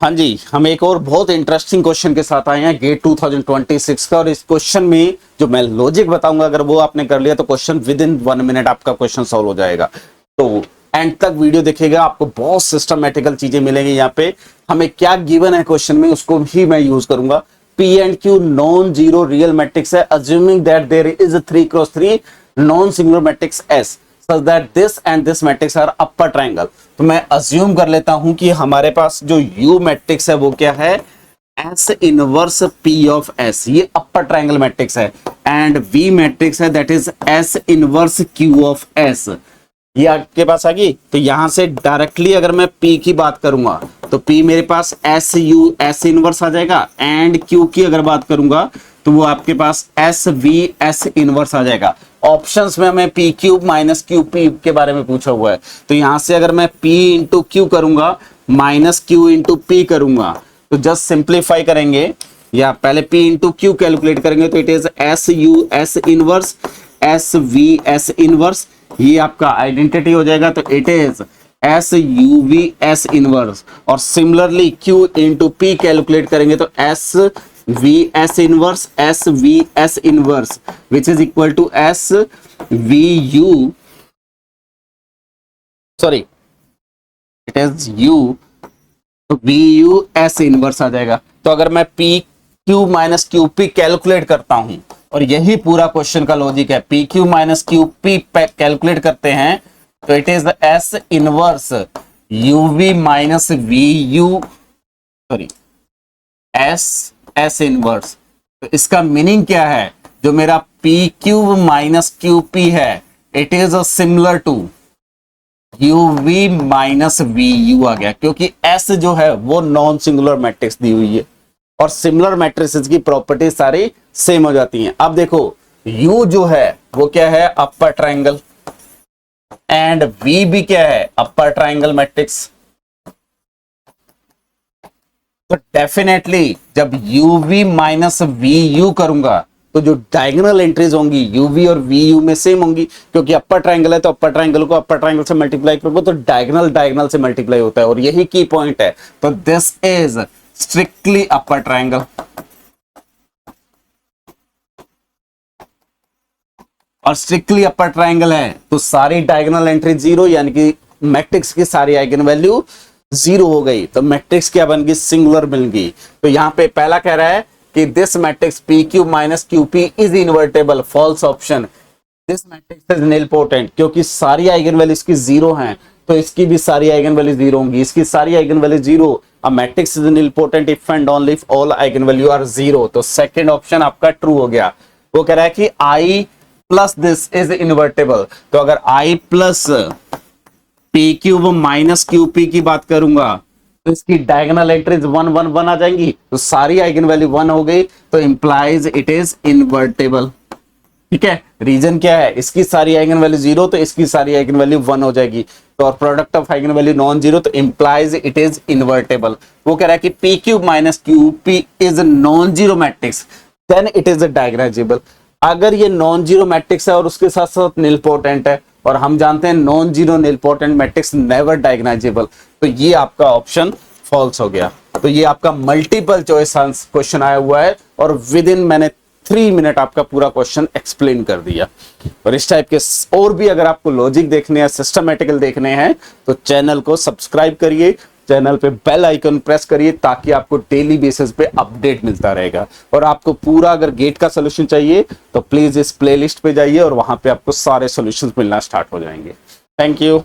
हाँ जी, हम एक और बहुत इंटरेस्टिंग क्वेश्चन के साथ आए हैं गेट 2026 का। और इस क्वेश्चन में जो मैं लॉजिक बताऊंगा, अगर वो आपने कर लिया तो क्वेश्चन विद इन 1 मिनट आपका क्वेश्चन सॉल्व हो जाएगा। तो एंड तक वीडियो देखिएगा, आपको बहुत सिस्टमेटिकल चीजें मिलेंगी। यहाँ पे हमें क्या गिवन है क्वेश्चन में, उसको ही मैं यूज करूंगा। P and Q non zero real matrix है, assuming that there is 3x3 non singular matrix S such that this and this matrix are upper triangle। तो मैं अज्यूम कर लेता हूं कि हमारे पास जो U मैट्रिक्स है वो क्या है, S inverse P of S, ये अपर ट्राइंगल मैट्रिक्स है। एंड V मैट्रिक्स है that is S inverse Q of S, ये आपके पास आ गई। तो यहां से डायरेक्टली अगर मैं P की बात करूंगा तो P मेरे पास S इनवर्स आ जाएगा। एंड Q की अगर बात करूंगा तो वो आपके पास S इनवर्स आ जाएगा। ऑप्शंस में हमें P cube minus Q P के बारे में पूछा हुआ है, तो यहां से अगर मैं P इंटू क्यू करूंगा माइनस क्यू इंटू पी करूंगा तो जस्ट सिंप्लीफाई करेंगे, या पहले P इंटू क्यू कैलकुलेट करेंगे तो it is S inverse S inverse, ये आपका आइडेंटिटी हो जाएगा। तो इट इज S इनवर्स। और similarly Q into P calculate करेंगे तो S inverse which is equal to it is U, तो VU S इनवर्स आ जाएगा। तो अगर मैं P Q minus Q P calculate करता हूं, और यही पूरा क्वेश्चन का लॉजिक है, P Q minus Q P calculate करते हैं तो it is S inverse UV minus VU S inverse. तो इसका मीनिंग क्या है, जो मेरा P cube minus Q P है it is similar to UV minus VU आ गया, क्योंकि S जो है वो नॉन सिंगुलर मैट्रिक्स दी हुई है और सिमिलर मैट्रिसेस की प्रॉपर्टी सारी सेम हो जाती हैं। अब देखो U जो है वो क्या है, अपर ट्राइंगल, एंड V भी क्या है, अपर ट्राइंगल मैट्रिक्स। तो डेफिनेटली जब UV माइनस VU करूंगा तो जो डायगोनल एंट्रीज होंगी UV और VU में सेम होंगी, क्योंकि अपर ट्राइंगल है तो अपर ट्राइंगल को अपर ट्राइंगल से मल्टीप्लाई करोगे तो डायगोनल से मल्टीप्लाई होता है, और यही की पॉइंट है। तो this is strictly upper triangle. और स्ट्रिक्टली अपर ट्राइंगल है तो सारी डायगोनल एंट्री जीरो, यानी कि मैट्रिक्स की सारी आइगन वैल्यू जीरो हो गई, तो मैट्रिक्स क्या बन गई, सिंगुलर मिल गई। तो यहां पे पहला कह रहा है कि this matrix P cube minus Q P is invertible, false option. This matrix is nilpotent, क्योंकि सारी आइगन वैल्यूज की जीरो हैं तो इसकी भी सारी आइगन वैल्यू जीरो होंगी, इसकी सारी eigen value zero. A matrix is nilpotent if and only if all eigen value are zero. तो सेकंड ऑप्शन आपका ट्रू हो गया। वो कह रहा है कि I plus this is invertible, तो अगर I plus P cube minus Q P की बात करूंगा तो इसकी डायगोनल एंट्रीज 1 1 1 आ जाएंगी, तो सारी आइगन वैल्यू 1 हो गई, तो इंप्लाइज इट इज इनवर्टेबल। ठीक है, रीजन क्या है, इसकी सारी आइगन वैल्यू जीरो तो इसकी सारी आइगन वैल्यू 1 हो जाएगी, तो और product of eigen value non zero, तो इंप्लाइज इट इज इनवर्टेबल। वो कह रहा है कि P cube minus Q P is non zero matrix, then it is diagonalizable. अगर ये नॉन जीरो मैट्रिक्स है और उसके साथ साथ निलपोटेंट है, और हम जानते हैं non zero nilpotent matrix never diagonalisable, तो ये आपका ऑप्शन फॉल्स हो गया। तो ये आपका मल्टीपल चॉइस क्वेश्चन आया हुआ है, और विद इन मैंने 3 मिनट आपका पूरा क्वेश्चन एक्सप्लेन कर दिया। और इस टाइप के और भी अगर आपको लॉजिक देखने हैं, सिस्टमेटिकल देखने हैं, तो चैनल को सब्सक्राइब करिए, चैनल पे बेल आइकन प्रेस करिए, ताकि आपको डेली बेसिस पे अपडेट मिलता रहेगा। और आपको पूरा अगर गेट का सोल्यूशन चाहिए तो प्लीज इस प्लेलिस्ट पे जाइए, और वहां पे आपको सारे सॉल्यूशंस मिलना स्टार्ट हो जाएंगे। Thank you.